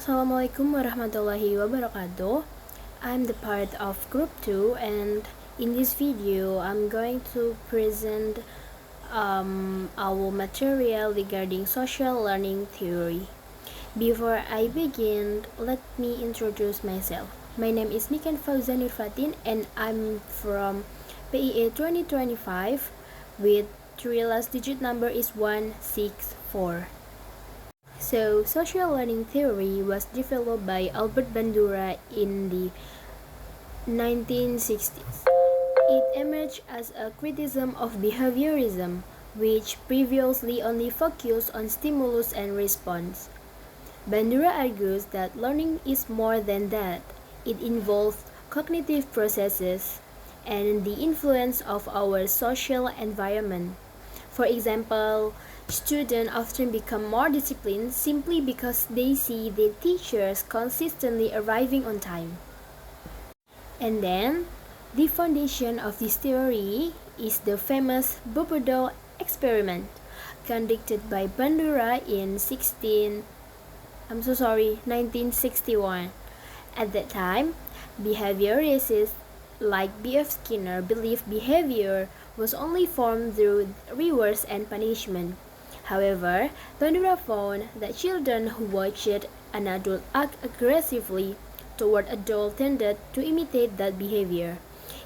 Assalamualaikum warahmatullahi wabarakatuh. I'm the part of group 2, and in this video I'm going to present our material regarding social learning theory. Before I begin, let me introduce myself. My name is Nikken Fauziah Nurfatin, and I'm from PEA 2025 with 3 last digit number is 164. So, social learning theory was developed by Albert Bandura in the 1960s. It emerged as a criticism of behaviorism, which previously only focused on stimulus and response. Bandura argues that learning is more than that. It involves cognitive processes and the influence of our social environment. For example, students often become more disciplined simply because they see their teachers consistently arriving on time. And then, the foundation of this theory is the famous Bobodo experiment conducted by Bandura in 1961. At that time, behaviorists like B.F. Skinner believed behavior was only formed through rewards and punishment. However, Bandura found that children who watched an adult act aggressively toward adult tended to imitate that behavior,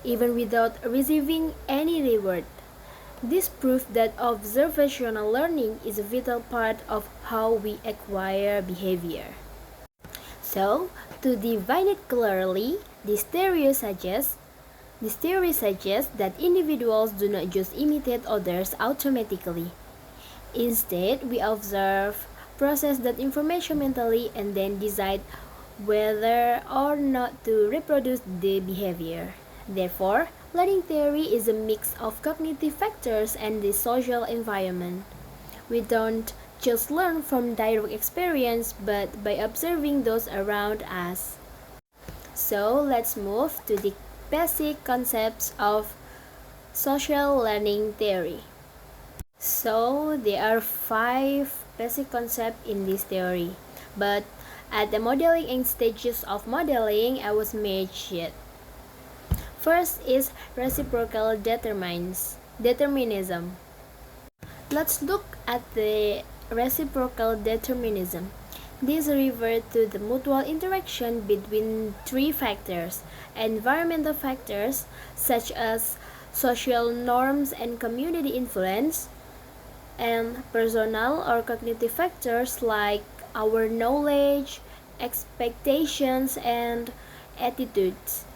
even without receiving any reward. This proved that observational learning is a vital part of how we acquire behavior. So, to define it clearly, this theory suggests that individuals do not just imitate others automatically. Instead, we observe, process that information mentally, and then decide whether or not to reproduce the behavior. Therefore, learning theory is a mix of cognitive factors and the social environment. We don't just learn from direct experience, but by observing those around us. So, let's move to the basic concepts of social learning theory. So, there are 5 basic concepts in this theory, but at the modeling and stages of modeling, I was mentioned. First is reciprocal determinism. Let's look at the reciprocal determinism. This refers to the mutual interaction between 3 factors: environmental factors such as social norms and community influence, and personal or cognitive factors like our knowledge, expectations, and attitudes,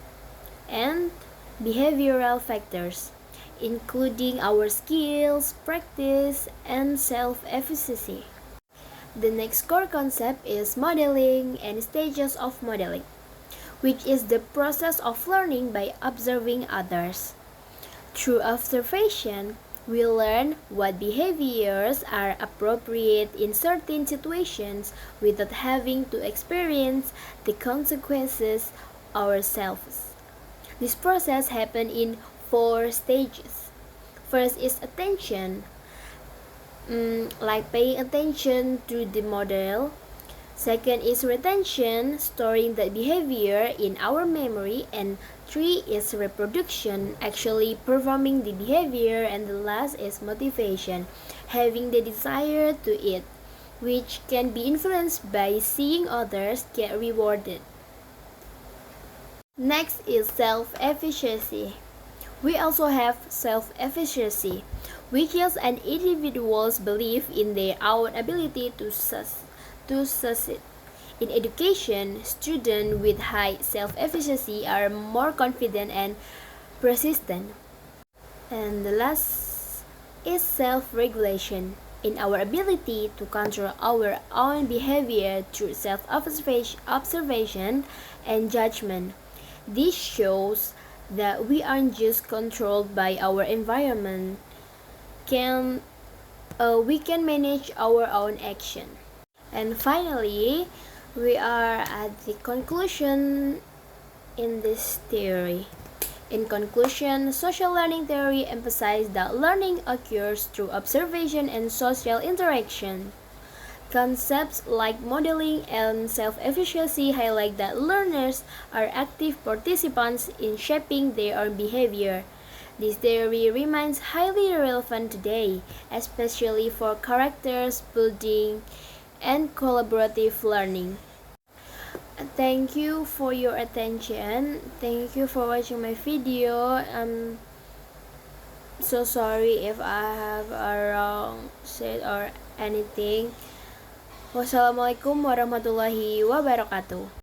and behavioral factors, including our skills, practice, and self-efficacy. The next core concept is modeling and stages of modeling, which is the process of learning by observing others. Through observation, we learn what behaviors are appropriate in certain situations without having to experience the consequences ourselves. This process happens in 4 stages. First is attention, like paying attention to the model. Second is retention, storing the behavior in our memory. And 3 is reproduction, actually performing the behavior. And the last is motivation, having the desire to eat, which can be influenced by seeing others get rewarded. Next is self-efficacy. We also have self-efficacy, which is an individual's belief in their own ability to succeed. In education, students with high self-efficacy are more confident and persistent. And the last is self-regulation, in our ability to control our own behavior through self-observation and judgment. This shows that we aren't just controlled by our environment. We can manage our own action. And finally, we are at the conclusion in this theory. In conclusion, social learning theory emphasizes that learning occurs through observation and social interaction. Concepts like modeling and self-efficacy highlight that learners are active participants in shaping their own behavior. This theory remains highly relevant today, especially for characters building and collaborative learning. Thank you for your attention. Thank you for watching my video. I'm so sorry if I have a wrong said or anything. Wassalamualaikum warahmatullahi wabarakatuh.